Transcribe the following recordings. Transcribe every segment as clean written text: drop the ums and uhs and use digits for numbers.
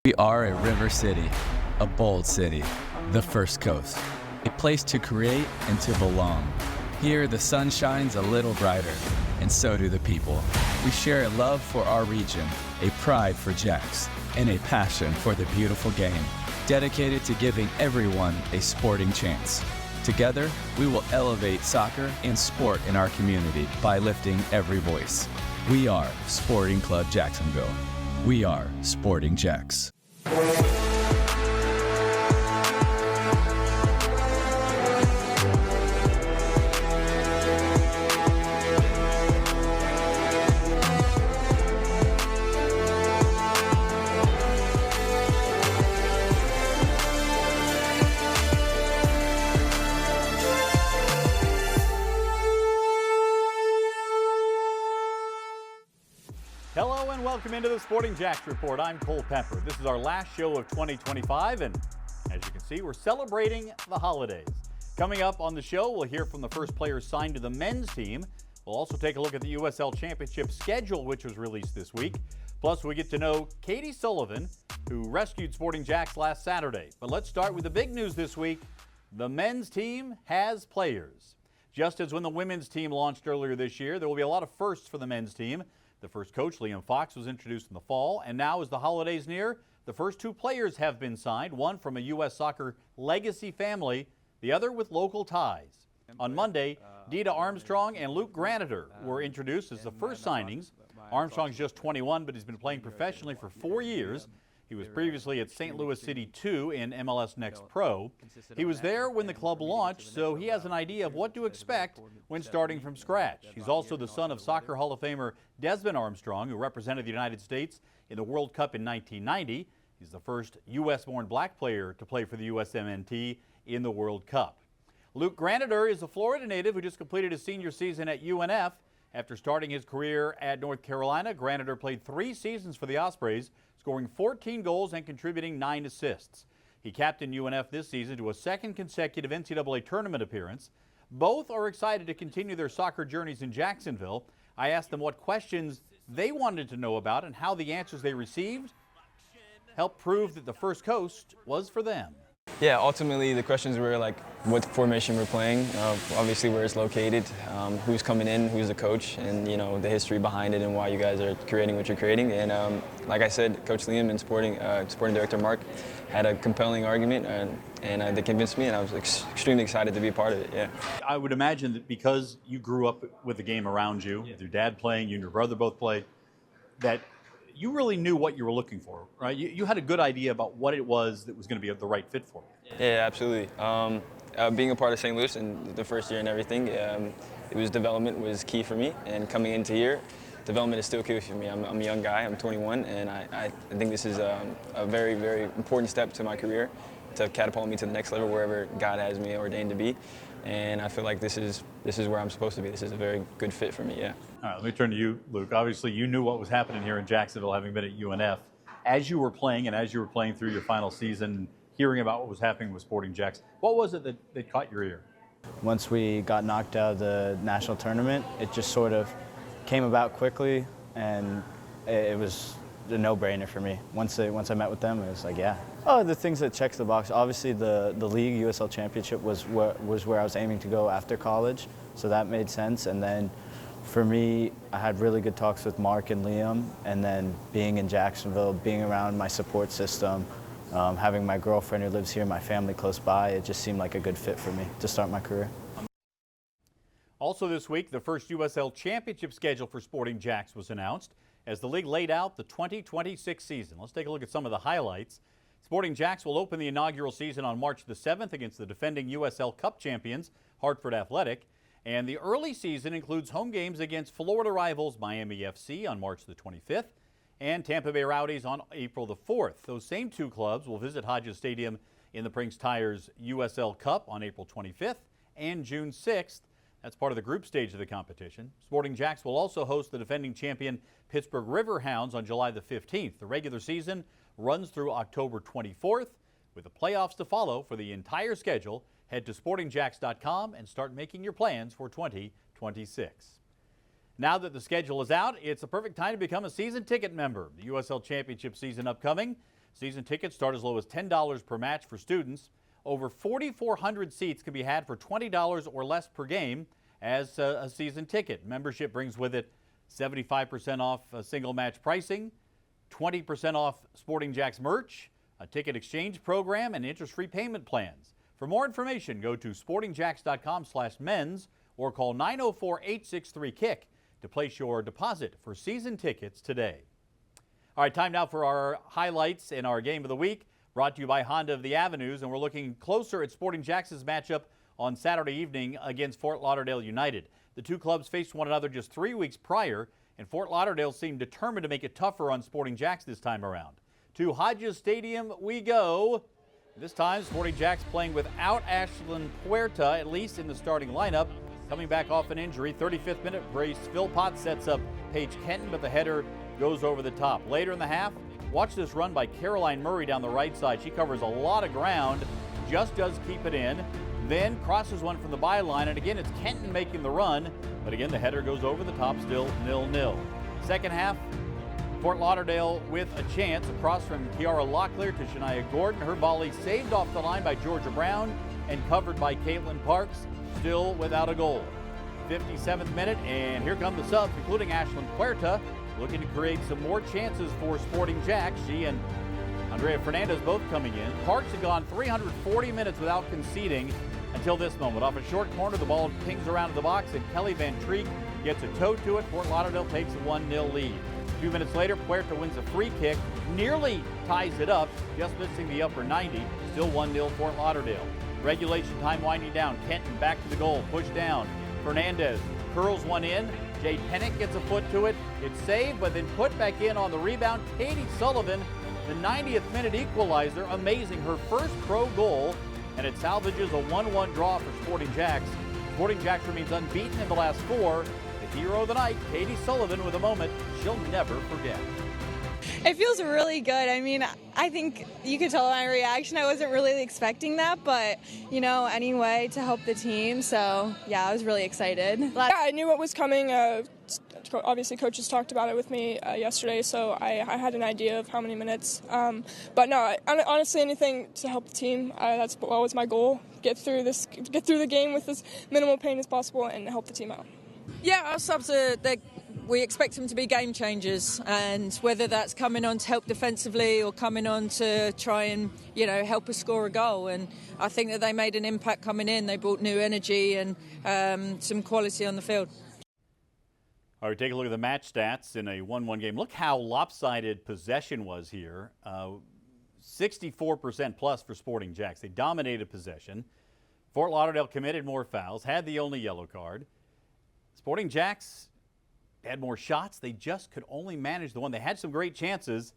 We are a river city, a bold city, the First Coast, a place to create and to belong. Here, the sun shines a little brighter, and so do the people. We share a love for our region, a pride for JAX, and a passion for the beautiful game, dedicated to giving everyone a sporting chance. Together, we will elevate soccer and sport in our community by lifting every voice. We are Sporting Club Jacksonville. We are Sporting JAX. Hello and welcome into the Sporting JAX Report. I'm Cole Pepper. This is our last show of 2025, and as you can see, we're celebrating the holidays. Coming up on the show, we'll hear from the first players signed to the men's team. We'll also take a look at the USL Championship schedule, which was released this week. Plus, we get to know Katie Sullivan, who rescued Sporting JAX last Saturday. But let's start with the big news this week. The men's team has players. Just as when the women's team launched earlier this year, there will be a lot of firsts for the men's team. The first coach, Liam Fox, was introduced in the fall, and now as the holidays near, the first two players have been signed, one from a U.S. soccer legacy family, the other with local ties. On Monday, Dita Armstrong and Luke Granitor were introduced as the first signings. Armstrong's just 21, but he's been playing professionally for 4 years. He was previously at St. Louis City 2 in MLS Next Pro. He was there when the club launched, so he has an idea of what to expect when starting from scratch. He's also the son of Soccer Hall of Famer Desmond Armstrong, who represented the United States in the World Cup in 1990. He's the first U.S.-born black player to play for the USMNT in the World Cup. Luke Granitor is a Florida native who just completed his senior season at UNF. After starting his career at North Carolina, Granitor played 3 seasons for the Ospreys, scoring 14 goals and contributing 9 assists. He captained UNF this season to a second consecutive NCAA tournament appearance. Both are excited to continue their soccer journeys in Jacksonville. I asked them what questions they wanted to know about and how the answers they received helped prove that the First Coast was for them. Yeah, ultimately the questions were like what formation we're playing, obviously where it's located, who's coming in, who's the coach, and the history behind it and why you guys are creating what you're creating. And like I said, Coach Liam and Sporting Director Mark had a compelling argument, and they convinced me, and I was extremely excited to be a part of it. Yeah. I would imagine that because you grew up with the game around you, with your dad playing, you and your brother both played, that you really knew what you were looking for, right? You had a good idea about what it was that was going to be the right fit for you. Yeah, absolutely. Being a part of St. Louis in the first year and everything, development was key for me. And coming into here, development is still key for me. I'm a young guy, I'm 21, and I think this is a very, very important step to my career to catapult me to the next level wherever God has me ordained to be. And I feel like this is where I'm supposed to be. This is a very good fit for me, yeah. All right, let me turn to you, Luke. Obviously, you knew what was happening here in Jacksonville, having been at UNF. As you were playing and as you were playing through your final season, hearing about what was happening with Sporting JAX, what was it that caught your ear? Once we got knocked out of the national tournament, it just sort of came about quickly, and it was a no-brainer for me. Once I met with them, it was like, yeah. Oh, the things that checked the box. Obviously, the league, USL Championship, was where I was aiming to go after college, so that made sense. And then for me, I had really good talks with Mark and Liam, and then being in Jacksonville, being around my support system, having my girlfriend who lives here, my family close by, it just seemed like a good fit for me to start my career. Also this week, the first USL Championship schedule for Sporting JAX was announced as the league laid out the 2026 season. Let's take a look at some of the highlights. Sporting JAX will open the inaugural season on March the 7th against the defending USL Cup champions, Hartford Athletic. And the early season includes home games against Florida rivals Miami FC on March the 25th and Tampa Bay Rowdies on April the 4th. Those same two clubs will visit Hodges Stadium in the Brinks Tires USL Cup on April 25th and June 6th. That's part of the group stage of the competition. Sporting JAX will also host the defending champion Pittsburgh Riverhounds on July the 15th. The regular season runs through October 24th with the playoffs to follow. For the entire schedule, head to sportingjax.com and start making your plans for 2026. Now that the schedule is out, it's a perfect time to become a season ticket member. The USL Championship season upcoming Season tickets start as low as $10 per match for students. Over 4,400 seats can be had for $20 or less per game as a season ticket. Membership brings with it 75% off single match pricing, 20% off Sporting JAX merch, a ticket exchange program, and interest-free payment plans. For more information, go to sportingjax.com/men's or call 904-863-KICK to place your deposit for season tickets today. All right, time now for our highlights in our game of the week, brought to you by Honda of the Avenues, and we're looking closer at Sporting JAX's matchup on Saturday evening against Fort Lauderdale United. The two clubs faced one another just 3 weeks prior, and Fort Lauderdale seemed determined to make it tougher on Sporting JAX this time around. To Hodges Stadium we go. This time, Sporting JAX playing without Ashlyn Puerta, at least in the starting lineup. Coming back off an injury, 35th minute, Brace Philpott sets up Paige Kenton, but the header goes over the top. Later in the half, watch this run by Caroline Murray down the right side. She covers a lot of ground, just does keep it in, then crosses one from the byline, and again, it's Kenton making the run, but again, the header goes over the top, still 0-0. Second half, Fort Lauderdale with a chance across from Kiara Locklear to Shania Gordon. Her volley saved off the line by Georgia Brown and covered by Caitlin Parks, still without a goal. 57th minute, and here come the subs, including Ashlyn Puerta, looking to create some more chances for Sporting JAX. She and Andrea Fernandez both coming in. Parks had gone 340 minutes without conceding until this moment. Off a short corner, the ball pings around to the box, and Kelly Van Treek gets a toe to it. Fort Lauderdale takes a 1-0 lead. A few minutes later, Puerta wins a free kick, nearly ties it up, just missing the upper 90. Still 1-0 Fort Lauderdale. Regulation time winding down. Kenton back to the goal, pushed down. Fernandez curls one in. Jade Pennick gets a foot to it. It's saved, but then put back in on the rebound. Katie Sullivan, the 90th minute equalizer, amazing. Her first pro goal, and it salvages a 1-1 draw for Sporting JAX. Sporting JAX remains unbeaten in the last four. The hero of the night, Katie Sullivan, with a moment she'll never forget. It feels really good. I mean, I think you could tell my reaction. I wasn't really expecting that, but, you know, anyway, to help the team. So, yeah, I was really excited. Yeah, I knew what was coming. Obviously, coaches talked about it with me yesterday, so I had an idea of how many minutes. But no, honestly, anything to help the team. That's what was my goal. Get through the game with as minimal pain as possible and help the team out. Yeah, our subs we expect them to be game changers, and whether that's coming on to help defensively or coming on to try and, you know, help us score a goal. And I think that they made an impact coming in. They brought new energy and some quality on the field. All right, take a look at the match stats in a 1-1 game. Look how lopsided possession was here. 64% plus for Sporting JAX. They dominated possession. Fort Lauderdale committed more fouls, had the only yellow card. Sporting JAX had more shots. They just could only manage the one. They had some great chances.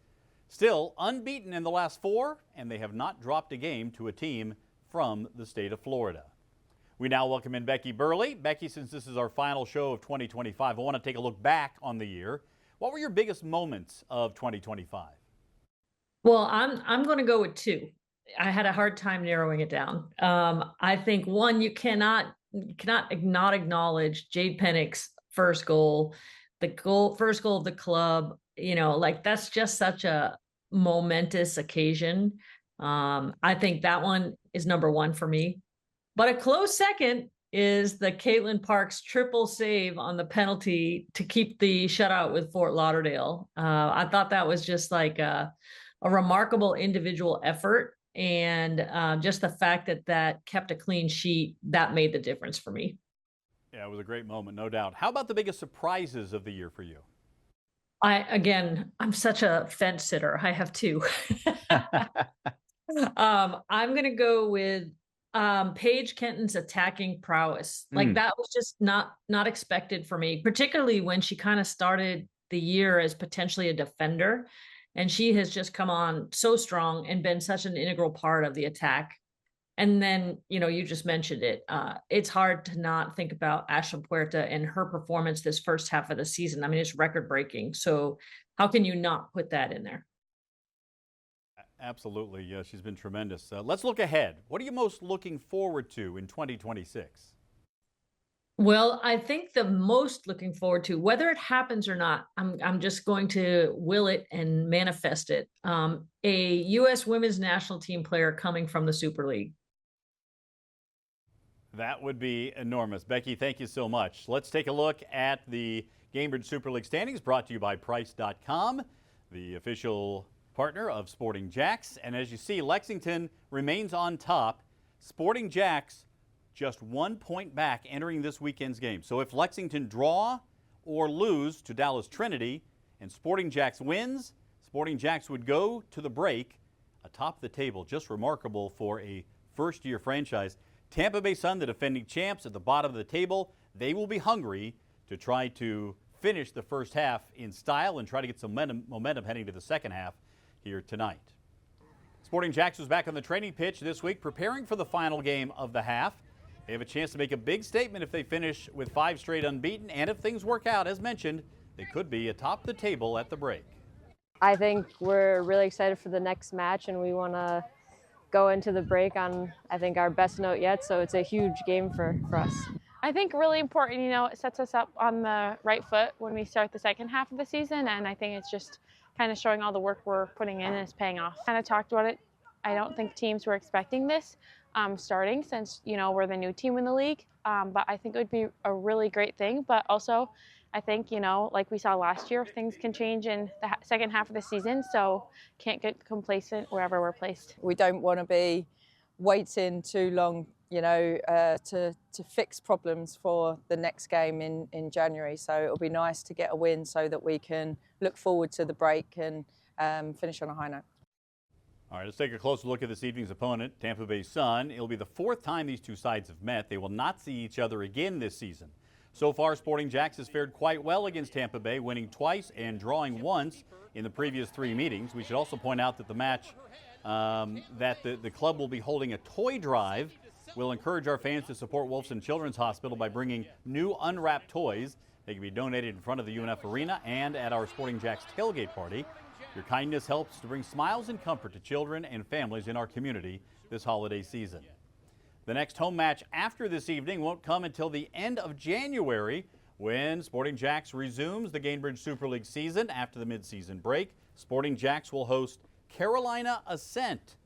Still unbeaten in the last four, and they have not dropped a game to a team from the state of Florida. We now welcome in Becky Burleigh. Becky, since this is our final show of 2025, I want to take a look back on the year. What were your biggest moments of 2025? Well, I'm going to go with two. I had a hard time narrowing it down. I think one, you cannot not acknowledge Jade Pennick's first goal, first goal of the club. You know, like, that's just such a momentous occasion. I think that one is number one for me. But a close second is the Caitlin Parks triple save on the penalty to keep the shutout with Fort Lauderdale. I thought that was just like a remarkable individual effort. And just the fact that kept a clean sheet, that made the difference for me. Yeah, it was a great moment, no doubt. How about the biggest surprises of the year for you? I'm such a fence sitter. I have two. I'm going to go with Paige Kenton's attacking prowess. Like, that was just not expected for me, particularly when she kind of started the year as potentially a defender. And she has just come on so strong and been such an integral part of the attack. And then, you know, you just mentioned it. It's hard to not think about Ashlyn Puerta and her performance this first half of the season. I mean, it's record breaking. So how can you not put that in there? Absolutely. Yeah, she's been tremendous. Let's look ahead. What are you most looking forward to in 2026? Well, I think the most looking forward to, whether it happens or not, I'm just going to will it and manifest it. A U.S. Women's National Team player coming from the Super League. That would be enormous. Becky, thank you so much. Let's take a look at the Gainbridge Super League standings brought to you by Price.com, the official partner of Sporting JAX. And as you see, Lexington remains on top. Sporting JAX just 1 point back entering this weekend's game. So if Lexington draw or lose to Dallas Trinity and Sporting JAX wins, Sporting JAX would go to the break atop the table. Just remarkable for a first-year franchise. Tampa Bay Sun, the defending champs, at the bottom of the table. They will be hungry to try to finish the first half in style and try to get some momentum heading to the second half here tonight. Sporting JAX was back on the training pitch this week preparing for the final game of the half. They have a chance to make a big statement if they finish with 5 straight unbeaten, and if things work out, as mentioned, they could be atop the table at the break. I think we're really excited for the next match, and we want to go into the break on, I think, our best note yet, so it's a huge game for us. I think really important, it sets us up on the right foot when we start the second half of the season, and I think it's just kind of showing all the work we're putting in and it's paying off. Kind of talked about it. I don't think teams were expecting this starting since, we're the new team in the league, but I think it would be a really great thing, but also I think, like we saw last year, things can change in the second half of the season, so can't get complacent wherever we're placed. We don't want to be waiting too long, to fix problems for the next game in January. So it'll be nice to get a win so that we can look forward to the break and finish on a high note. All right, let's take a closer look at this evening's opponent, Tampa Bay Sun. It'll be the 4th time these two sides have met. They will not see each other again this season. So far, Sporting JAX has fared quite well against Tampa Bay, winning twice and drawing once in the previous 3 meetings. We should also point out that the match that the club will be holding a toy drive will encourage our fans to support Wolfson Children's Hospital by bringing new unwrapped toys. They can be donated in front of the UNF Arena and at our Sporting JAX tailgate party. Your kindness helps to bring smiles and comfort to children and families in our community this holiday season. The next home match after this evening won't come until the end of January when Sporting JAX resumes the Gainbridge Super League season after the midseason break. Sporting JAX will host Carolina Ascent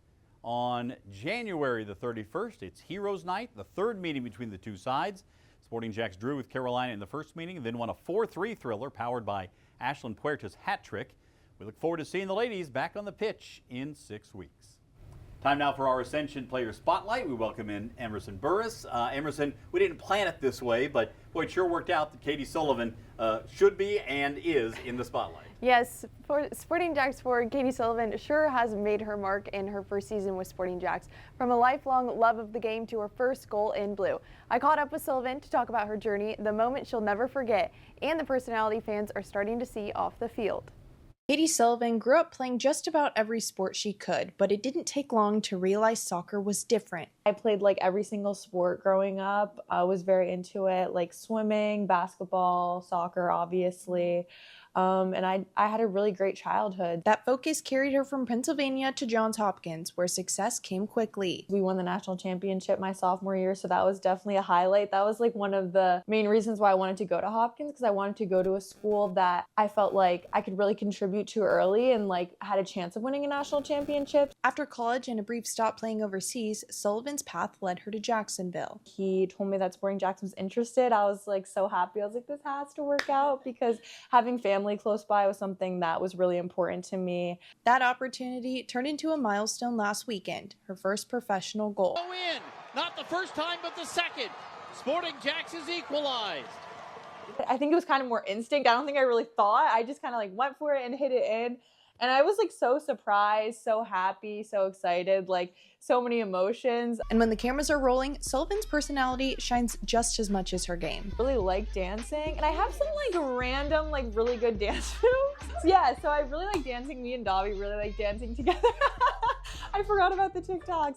on January the 31st. It's Heroes Night, the 3rd meeting between the two sides. Sporting JAX drew with Carolina in the first meeting and then won a 4-3 thriller powered by Ashlyn Puerta's hat trick. We look forward to seeing the ladies back on the pitch in 6 weeks. Time now for our Ascension Player Spotlight. We welcome in Emerson Burris. Emerson, we didn't plan it this way, but boy, it sure worked out that Katie Sullivan should be and is in the spotlight. Yes, for Sporting JAX forward, Katie Sullivan sure has made her mark in her first season with Sporting JAX. From a lifelong love of the game to her first goal in blue. I caught up with Sullivan to talk about her journey, the moment she'll never forget, and the personality fans are starting to see off the field. Katie Sullivan grew up playing just about every sport she could, but it didn't take long to realize soccer was different. I played like every single sport growing up. I was very into it, like swimming, basketball, soccer, obviously. And I had a really great childhood. That focus carried her from Pennsylvania to Johns Hopkins, where success came quickly. We won the national championship my sophomore year, so that was definitely a highlight. That was like one of the main reasons why I wanted to go to Hopkins, because I wanted to go to a school that I felt like I could really contribute to early and like had a chance of winning a national championship. After college and a brief stop playing overseas, Sullivan's path led her to Jacksonville. He told me that Sporting JAX was interested. I was like so happy. I was like, this has to work out, because having family close by was something that was really important to me. That opportunity turned into a milestone last weekend, her first professional goal. In, not the first time, but the second. Sporting JAX is equalized. I think it was kind of more instinct. I don't think I really thought. I just kind of like went for it and hit it in. And I was like so surprised, so happy, so excited, like so many emotions. And when the cameras are rolling, Sullivan's personality shines just as much as her game. I really like dancing, and I have some like random, like really good dance moves. Yeah, so I really like dancing. Me and Dobby really like dancing together. I forgot about the TikToks.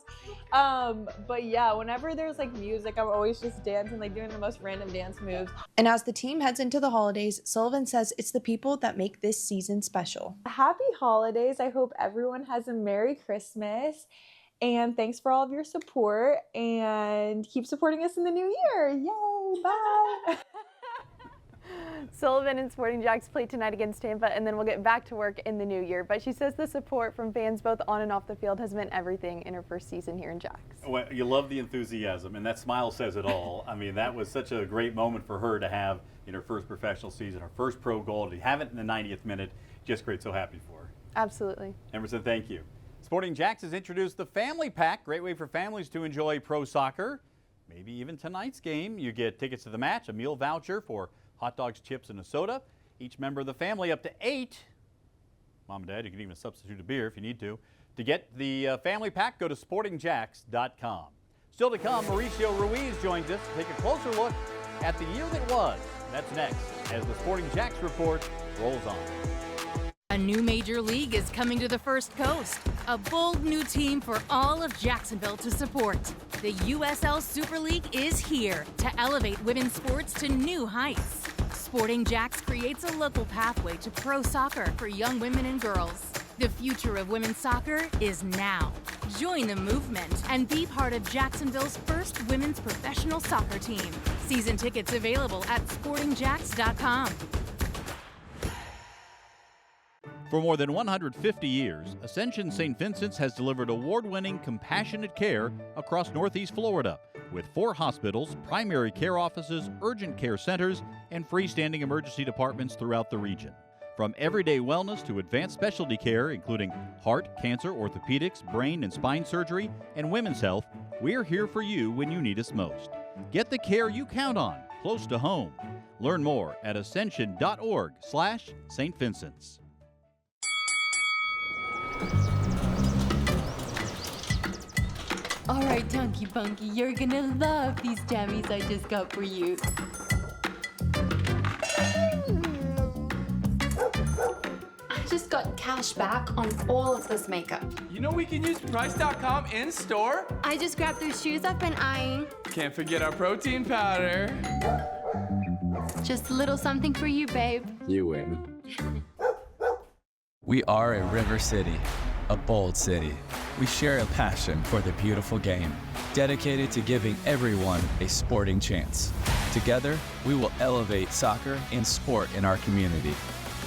But yeah, whenever there's like music, I'm always just dancing, like doing the most random dance moves. And as the team heads into the holidays, Sullivan says it's the people that make this season special. Happy holidays. I hope everyone has a Merry Christmas. And thanks for all of your support, and keep supporting us in the new year. Yay! Bye. Sullivan and Sporting JAX play tonight against Tampa, and then we'll get back to work in the new year. But she says the support from fans both on and off the field has meant everything in her first season here in JAX. Well, you love the enthusiasm, and that smile says it all. I mean, that was such a great moment for her to have in her first professional season, her first pro goal, to have it in the 90th minute. Just great, so happy for her. Absolutely. Emerson, thank you. Sporting JAX has introduced the Family Pack, great way for families to enjoy pro soccer. Maybe even tonight's game. You get tickets to the match, a meal voucher for hot dogs, chips, and a soda. Each member of the family, up to 8. Mom and Dad, you can even substitute a beer if you need to. To get the family pack, go to sportingjax.com. Still to come, Mauricio Ruiz joins us to take a closer look at the year that was. That's next as the Sporting JAX report rolls on. A new major league is coming to the First Coast. A bold new team for all of Jacksonville to support. The USL Super League is here to elevate women's sports to new heights. Sporting JAX creates a local pathway to pro soccer for young women and girls. The future of women's soccer is now. Join the movement and be part of Jacksonville's first women's professional soccer team. Season tickets available at sportingjax.com. For more than 150 years, Ascension St. Vincent's has delivered award-winning compassionate care across Northeast Florida, with 4 hospitals, primary care offices, urgent care centers, and freestanding emergency departments throughout the region. From everyday wellness to advanced specialty care, including heart, cancer, orthopedics, brain and spine surgery, and women's health, we're here for you when you need us most. Get the care you count on, close to home. Learn more at ascension.org/St. Vincent's. All right, Chunky Punky, you're gonna love these jammies I just got for you. I just got cash back on all of this makeup. You know we can use Price.com in store? I just grabbed those shoes I've been eyeing. Can't forget our protein powder. Just a little something for you, babe. You win. We are a river city, a bold city. We share a passion for the beautiful game, dedicated to giving everyone a sporting chance. Together, we will elevate soccer and sport in our community.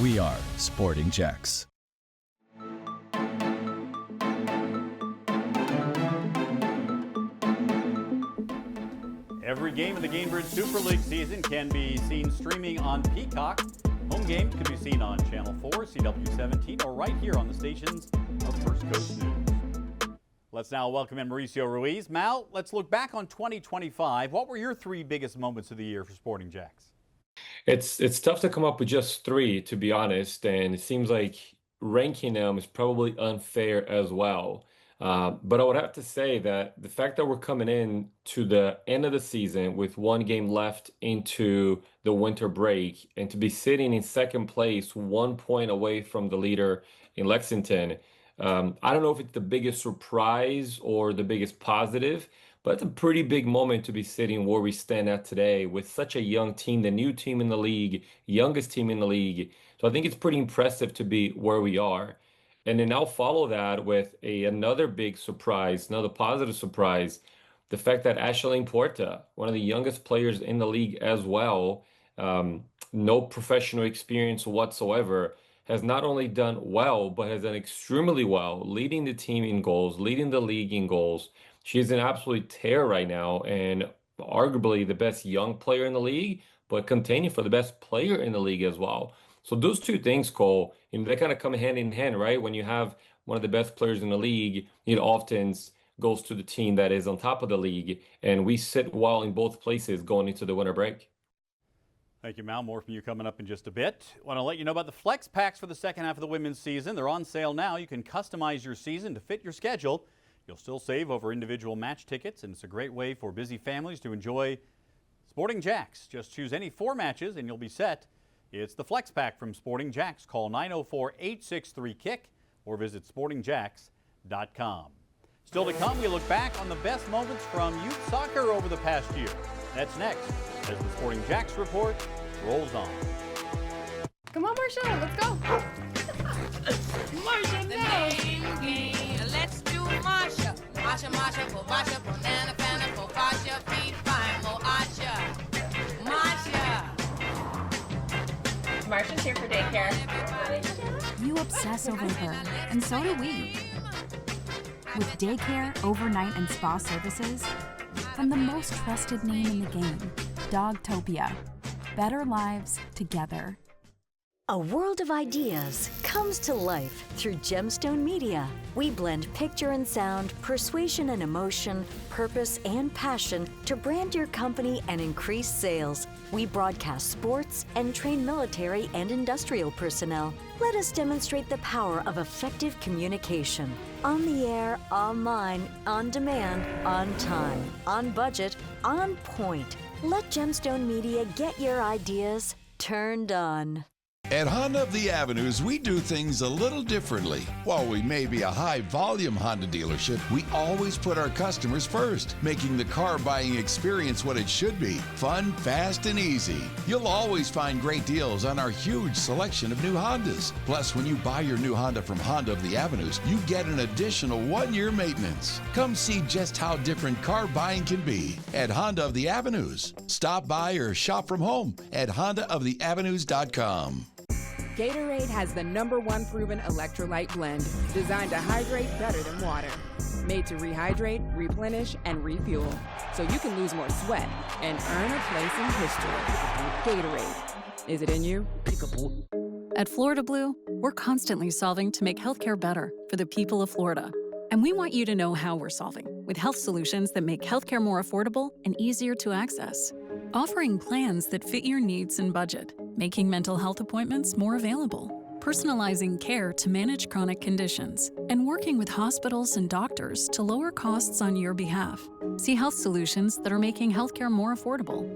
We are Sporting JAX. Every game of the Gainbridge Super League season can be seen streaming on Peacock. Home games can be seen on Channel 4, CW17, or right here on the stations of First Coast News. Let's now welcome in Mauricio Ruiz. Mal, let's look back on 2025. What were your 3 biggest moments of the year for Sporting JAX? It's tough to come up with just 3, to be honest, and it seems like ranking them is probably unfair as well. But I would have to say that the fact that we're coming in to the end of the season with 1 game left into the winter break and to be sitting in second place, 1 point away from the leader in Lexington, I don't know if it's the biggest surprise or the biggest positive, but it's a pretty big moment to be sitting where we stand at today with such a young team, the new team in the league, youngest team in the league. So I think it's pretty impressive to be where we are. And then I'll follow that with another big surprise, another positive surprise, the fact that Ashley Porta, one of the youngest players in the league as well, no professional experience whatsoever, has not only done well, but has done extremely well, leading the team in goals, leading the league in goals. She's an absolute tear right now and arguably the best young player in the league, but contending for the best player in the league as well. So those 2 things, Cole, they kind of come hand in hand, right? When you have one of the best players in the league, it often goes to the team that is on top of the league, and we sit well in both places going into the winter break. Thank you, Mal. More from you coming up in just a bit. Want to let you know about the Flex Packs for the second half of the women's season. They're on sale now. You can customize your season to fit your schedule. You'll still save over individual match tickets, and it's a great way for busy families to enjoy Sporting JAX. Just choose any 4 matches, and you'll be set. It's the Flex Pack from Sporting JAX. Call 904-863-KICK or visit sportingjax.com. Still to come, we look back on the best moments from youth soccer over the past year. That's next as the Sporting JAX report rolls on. Come on, Marsha, let's go. Marsha, no! Let's do Marsha. Marsha, Marsha, for Marsha, banana, banana, for Marsha, feet, fine, more Asha. Marcia's here for daycare. You obsess over her, and so do we. With daycare, overnight, and spa services, from the most trusted name in the game, Dogtopia. Better lives together. A world of ideas comes to life through Gemstone Media. We blend picture and sound, persuasion and emotion, purpose and passion to brand your company and increase sales. We broadcast sports and train military and industrial personnel. Let us demonstrate the power of effective communication. On the air, online, on demand, on time, on budget, on point. Let Gemstone Media get your ideas turned on. At Honda of the Avenues, we do things a little differently. While we may be a high-volume Honda dealership, we always put our customers first, making the car buying experience what it should be: fun, fast, and easy. You'll always find great deals on our huge selection of new Hondas. Plus, when you buy your new Honda from Honda of the Avenues, you get an additional 1-year maintenance. Come see just how different car buying can be at Honda of the Avenues. Stop by or shop from home at hondaoftheavenues.com. Gatorade has the #1 proven electrolyte blend, designed to hydrate better than water. Made to rehydrate, replenish, and refuel, so you can lose more sweat and earn a place in history. Gatorade. Is it in you? At Florida Blue, we're constantly solving to make healthcare better for the people of Florida. And we want you to know how we're solving, with health solutions that make healthcare more affordable and easier to access. Offering plans that fit your needs and budget, making mental health appointments more available, personalizing care to manage chronic conditions, and working with hospitals and doctors to lower costs on your behalf. See health solutions that are making healthcare more affordable.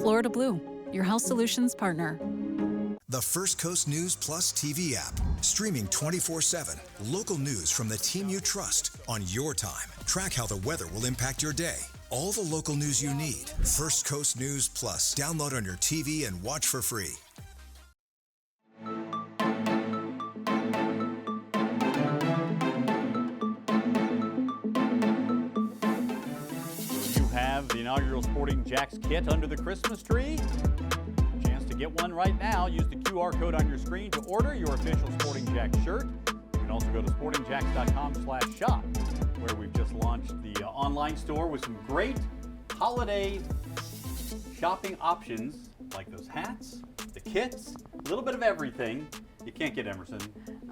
Florida Blue, your health solutions partner. The First Coast News Plus TV app. Streaming 24/7. Local news from the team you trust on your time. Track how the weather will impact your day. All the local news you need. First Coast News Plus. Download on your TV and watch for free. You have the inaugural Sporting JAX kit under the Christmas tree. Chance to get one right now. Use the QR code on your screen to order your official Sporting JAX shirt. You can also go to sportingjax.com/shop, where we've just launched the online store with some great holiday shopping options, like those hats, the kits, a little bit of everything. You can't get Emerson.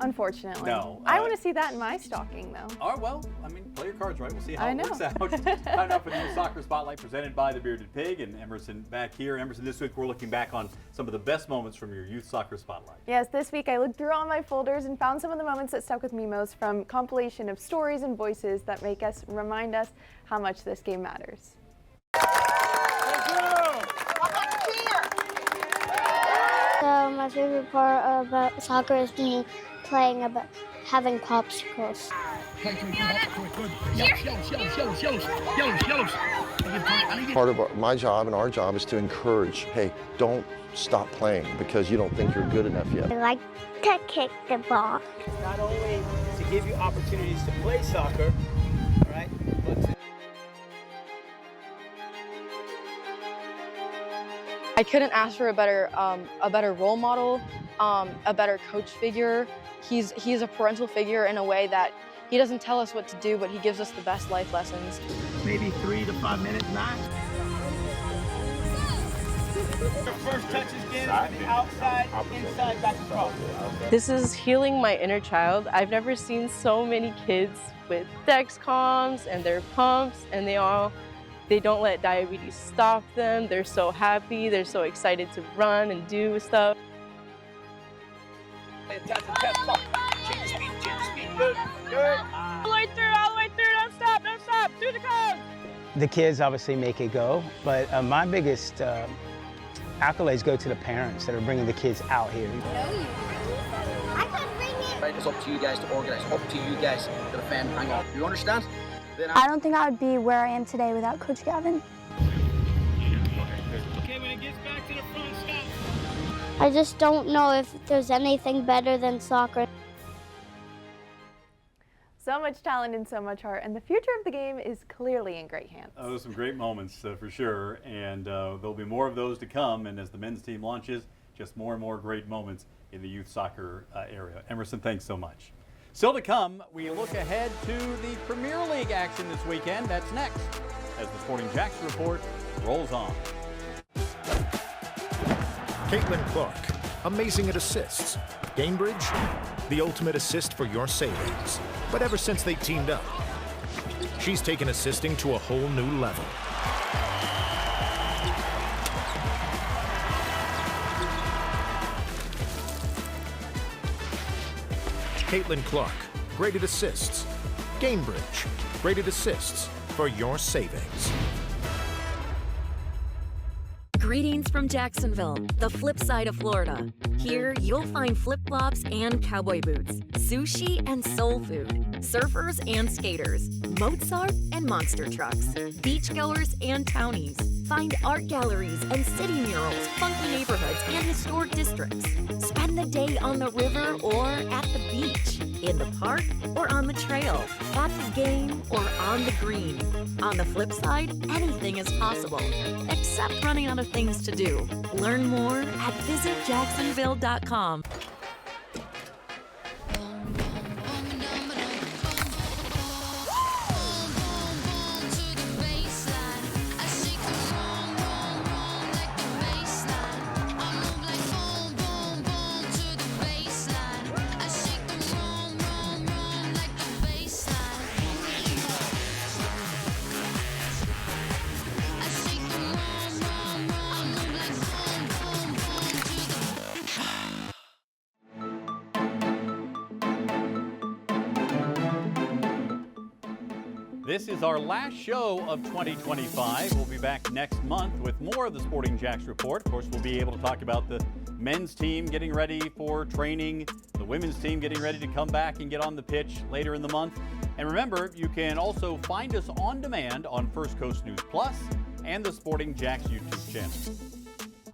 Unfortunately. No. I want to see that in my stocking, though. Oh, well, I mean, play your cards right. We'll see how I it know. works out. Time up for the Youth Soccer Spotlight presented by the Bearded Pig, and Emerson back here. Emerson, this week we're looking back on some of the best moments from your Youth Soccer Spotlight. Yes, this week I looked through all my folders and found some of the moments that stuck with me most from compilation of stories and voices that make us remind us how much this game matters. So my favorite part about soccer is me playing about having popsicles. Part of my job and our job is to encourage, hey, don't stop playing because you don't think you're good enough yet. I like to kick the ball. It's not only to give you opportunities to play soccer, all right, but to... I couldn't ask for a better role model, a better coach figure. He's a parental figure in a way that he doesn't tell us what to do, but he gives us the best life lessons. Maybe 3 to 5 minutes max. The first touch is getting from the outside, inside, back across. This is healing my inner child. I've never seen so many kids with Dexcoms and their pumps, and they don't let diabetes stop them. They're so happy. They're so excited to run and do stuff. Change the speed, good. All the way through, don't stop, through the cone. The kids obviously make it go, but my biggest accolades go to the parents that are bringing the kids out here. Right, it's up to you guys to organize, up to you guys to the fan hang on. You understand? I don't think I would be where I am today without Coach Gavin. Okay, when it gets back to the front, stop. I just don't know if there's anything better than soccer. So much talent and so much heart, and the future of the game is clearly in great hands. Oh, some great moments for sure, and there'll be more of those to come. And as the men's team launches, just more and more great moments in the youth soccer area. Emerson, thanks so much. Still to come, we look ahead to the Premier League action this weekend. That's next as the Sporting JAX report rolls on. Caitlin Clark, amazing at assists. Gainbridge, the ultimate assist for your savings. But ever since they teamed up, she's taken assisting to a whole new level. Caitlin Clark, great at assists. Gainbridge, great at assists for your savings. Greetings from Jacksonville, the flip side of Florida. Here, you'll find flip-flops and cowboy boots, sushi and soul food, surfers and skaters, Mozart and monster trucks, beachgoers and townies. Find art galleries and city murals, funky neighborhoods, and historic districts. Spend the day on the river or at the beach, in the park or on the trail, at the game or on the green. On the flip side, anything is possible, except running out of things to do. Learn more at visitjacksonville.com. This is our last show of 2025. We'll be back next month with more of the Sporting JAX report. Of course, we'll be able to talk about the men's team getting ready for training, the women's team getting ready to come back and get on the pitch later in the month. And remember, you can also find us on demand on First Coast News Plus and the Sporting JAX YouTube channel.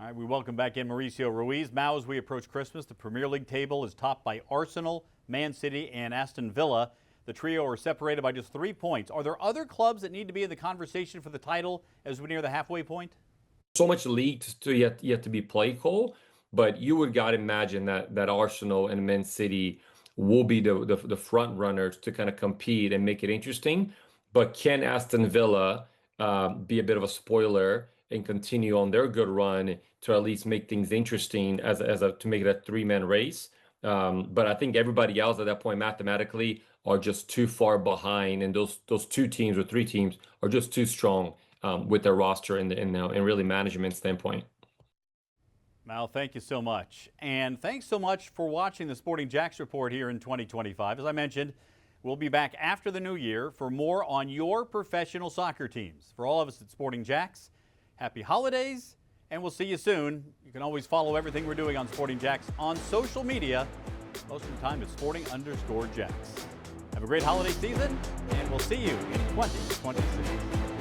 All right, we welcome back in Mauricio Ruiz. Now, as we approach Christmas, the Premier League table is topped by Arsenal, Man City, and Aston Villa. The trio are separated by just 3 points. Are there other clubs that need to be in the conversation for the title as we near the halfway point? So much league to yet to be played, Cole. But you would got to imagine that Arsenal and Man City will be the front runners to kind of compete and make it interesting. But can Aston Villa be a bit of a spoiler and continue on their good run to at least make things interesting to make it a three-man race? But I think everybody else at that point mathematically are just too far behind, and those two teams or three teams are just too strong with their roster and really management standpoint. Mal, thank you so much. And thanks so much for watching the Sporting JAX report here in 2025. As I mentioned, we'll be back after the new year for more on your professional soccer teams. For all of us at Sporting JAX, happy holidays, and we'll see you soon. You can always follow everything we're doing on Sporting JAX on social media. Most of the time it's Sporting_JAX. Have a great holiday season, and we'll see you in 2026.